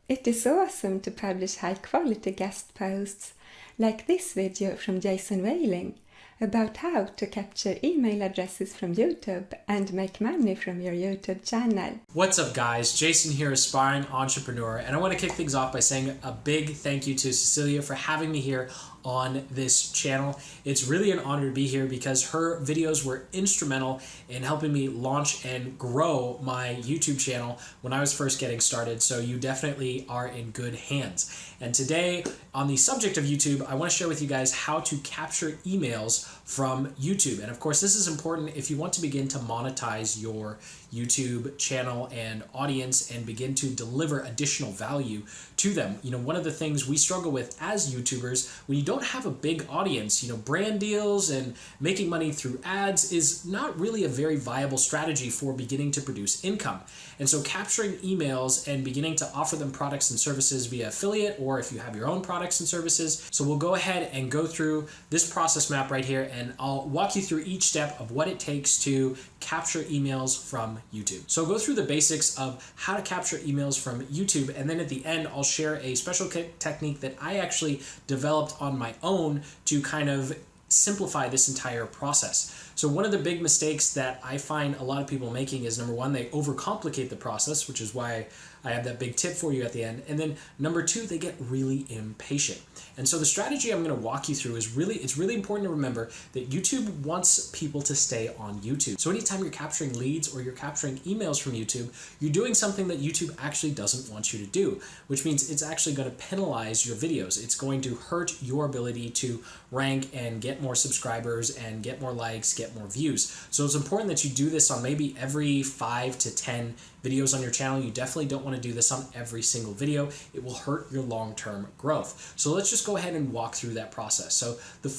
It is awesome to publish high-quality guest posts, like this video from Jason Wallin, about how to capture email addresses from YouTube and make money from your YouTube channel. What's up guys, Jason here, aspiring entrepreneur, and I want to kick things off by saying a big thank you to Cecilia for having me here on this channel. It's really an honor to be here because her videos were instrumental in helping me launch and grow my YouTube channel when I was first getting started, so you definitely are in good hands. And today, on the subject of YouTube, I want to share with you guys how to capture emails from YouTube. And of course, this is important if you want to begin to monetize your YouTube channel and audience and begin to deliver additional value to them. You know, one of the things we struggle with as YouTubers, when you don't have a big audience, you know, brand deals and making money through ads is not really a very viable strategy for beginning to produce income. And so capturing emails and beginning to offer them products and services via affiliate, or if you have your own products and services. So we'll go ahead and go through this process map right here, and I'll walk you through each step of what it takes to capture emails from YouTube. So I'll go through the basics of how to capture emails from YouTube, and then at the end I'll share a special technique that I actually developed on my own to kind of simplify this entire process. So one of the big mistakes that I find a lot of people making is, number one, they overcomplicate the process, which is why I have that big tip for you at the end. And then number two, they get really impatient. And so the strategy I'm going to walk you through is it's really important to remember that YouTube wants people to stay on YouTube. So anytime you're capturing leads or you're capturing emails from YouTube, you're doing something that YouTube actually doesn't want you to do, which means it's actually going to penalize your videos. It's going to hurt your ability to rank and get more subscribers and get more likes, get more views. So it's important that you do this on maybe every 5 to 10 videos on your channel. You definitely don't want to do this on every single video. It will hurt your long-term growth. So let's just go ahead and walk through that process. So at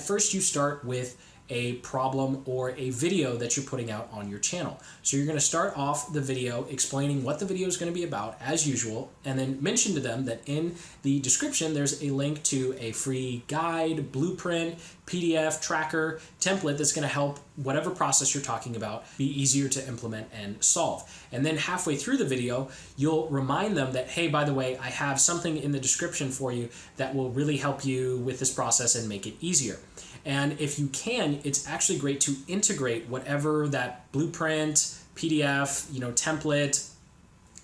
first you start with a problem or a video that you're putting out on your channel. So you're going to start off the video explaining what the video is going to be about as usual, and then mention to them that in the description there's a link to a free guide, blueprint, PDF, tracker, template that's going to help whatever process you're talking about be easier to implement and solve. And then halfway through the video, you'll remind them that, hey, by the way, I have something in the description for you that will really help you with this process and make it easier. And if you can, it's actually great to integrate whatever that blueprint, PDF, template,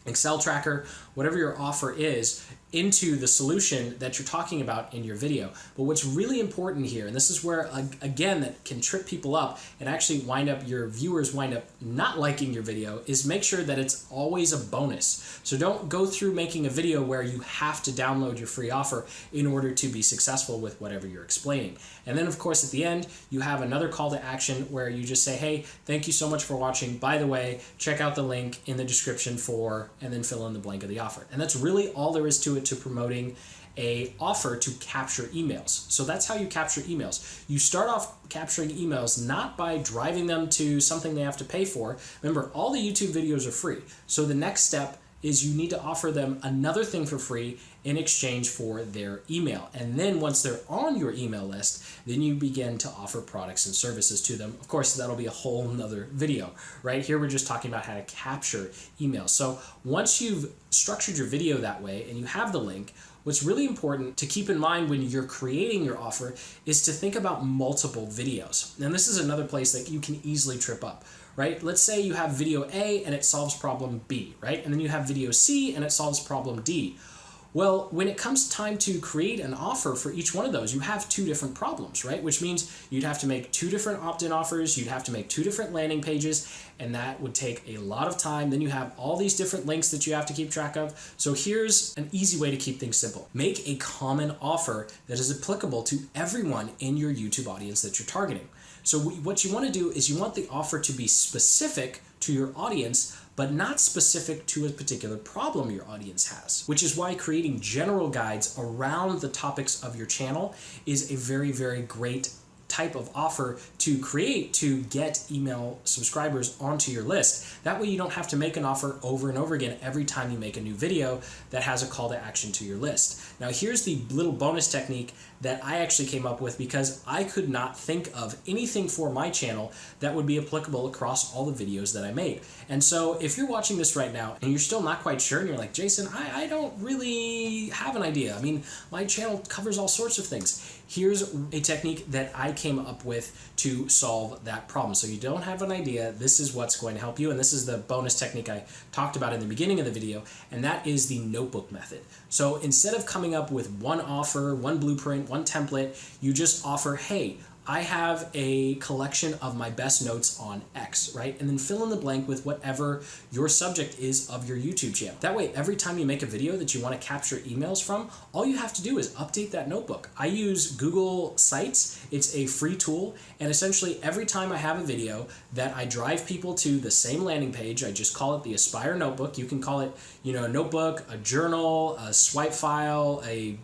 Excel tracker, whatever your offer is, into the solution that you're talking about in your video. But what's really important here, and this is where, again, that can trip people up and actually your viewers wind up not liking your video, is make sure that it's always a bonus. So don't go through making a video where you have to download your free offer in order to be successful with whatever you're explaining. And then, of course, at the end, you have another call to action where you just say, hey, thank you so much for watching. By the way, check out the link in the description for, and then fill in the blank of the offer. And that's really all there is to it, to promoting a offer to capture emails. So that's how you capture emails. You start off capturing emails not by driving them to something they have to pay for. Remember, all the YouTube videos are free. So the next step is you need to offer them another thing for free in exchange for their email. And then once they're on your email list, then you begin to offer products and services to them. Of course, that'll be a whole nother video. Right here, we're just talking about how to capture emails. So once you've structured your video that way and you have the link, what's really important to keep in mind when you're creating your offer is to think about multiple videos. And this is another place that you can easily trip up. Right? Let's say you have video A and it solves problem B, right? And then you have video C and it solves problem D. Well, when it comes time to create an offer for each one of those, you have two different problems, right? Which means you'd have to make two different opt-in offers, you'd have to make two different landing pages, and that would take a lot of time. Then you have all these different links that you have to keep track of. So here's an easy way to keep things simple. Make a common offer that is applicable to everyone in your YouTube audience that you're targeting. So what you want to do is you want the offer to be specific to your audience, but not specific to a particular problem your audience has, which is why creating general guides around the topics of your channel is a very, very great type of offer to create to get email subscribers onto your list. That way you don't have to make an offer over and over again every time you make a new video that has a call to action to your list. Now here's the little bonus technique that I actually came up with because I could not think of anything for my channel that would be applicable across all the videos that I made. And so if you're watching this right now and you're still not quite sure and you're like, Jason, I don't really have an idea. I mean, my channel covers all sorts of things. Here's a technique that I came up with to solve that problem. So you don't have an idea, this is what's going to help you, and this is the bonus technique I talked about in the beginning of the video, and that is the notebook method. So instead of coming up with one offer, one blueprint, one template, you just offer, hey, I have a collection of my best notes on X, right? And then fill in the blank with whatever your subject is of your YouTube channel. That way, every time you make a video that you want to capture emails from, all you have to do is update that notebook. I use Google Sites. It's a free tool. And essentially, every time I have a video that I drive people to the same landing page, I just call it the Aspire Notebook. You can call it, a notebook, a journal, a swipe file, a,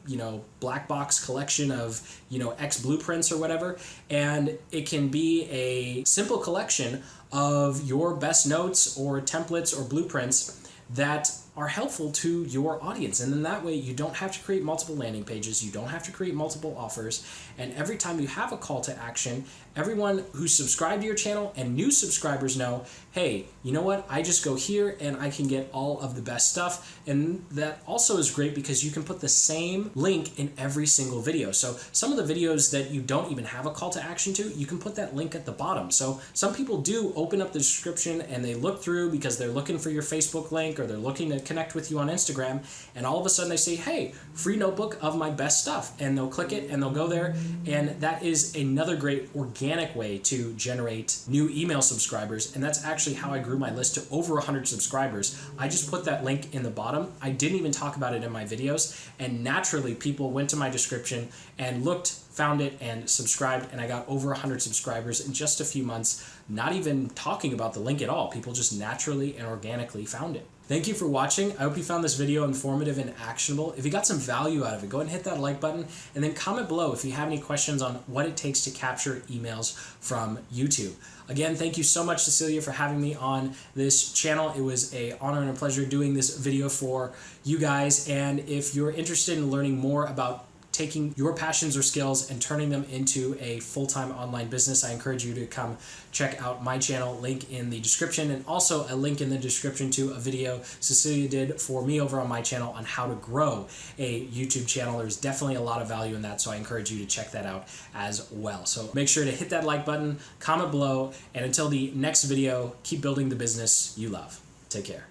black box collection of, X blueprints or whatever. And it can be a simple collection of your best notes or templates or blueprints that are helpful to your audience. And then that way you don't have to create multiple landing pages, you don't have to create multiple offers, and every time you have a call to action, everyone who's subscribed to your channel and new subscribers know, hey, you know what, I just go here and I can get all of the best stuff. And that also is great because you can put the same link in every single video. So some of the videos that you don't even have a call to action to, you can put that link at the bottom. So some people do open up the description and they look through because they're looking for your Facebook link or they're looking to connect with you on Instagram, and all of a sudden they say, hey, free notebook of my best stuff, and they'll click it and they'll go there, and that is another great organic way to generate new email subscribers. And that's actually how I grew my list to over 100 subscribers. I just put that link in the bottom. I didn't even talk about it in my videos, and naturally people went to my description and looked, found it, and subscribed, and I got over 100 subscribers in just a few months, not even talking about the link at all. People just naturally and organically found it. Thank you for watching. I hope you found this video informative and actionable. If you got some value out of it, go ahead and hit that like button, and then comment below if you have any questions on what it takes to capture emails from YouTube. Again, thank you so much, Cecilia, for having me on this channel. It was an honor and a pleasure doing this video for you guys. And if you're interested in learning more about taking your passions or skills and turning them into a full-time online business, I encourage you to come check out my channel, link in the description, and also a link in the description to a video Cecilia did for me over on my channel on how to grow a YouTube channel. There's definitely a lot of value in that, so I encourage you to check that out as well. So make sure to hit that like button, comment below, and until the next video, keep building the business you love. Take care.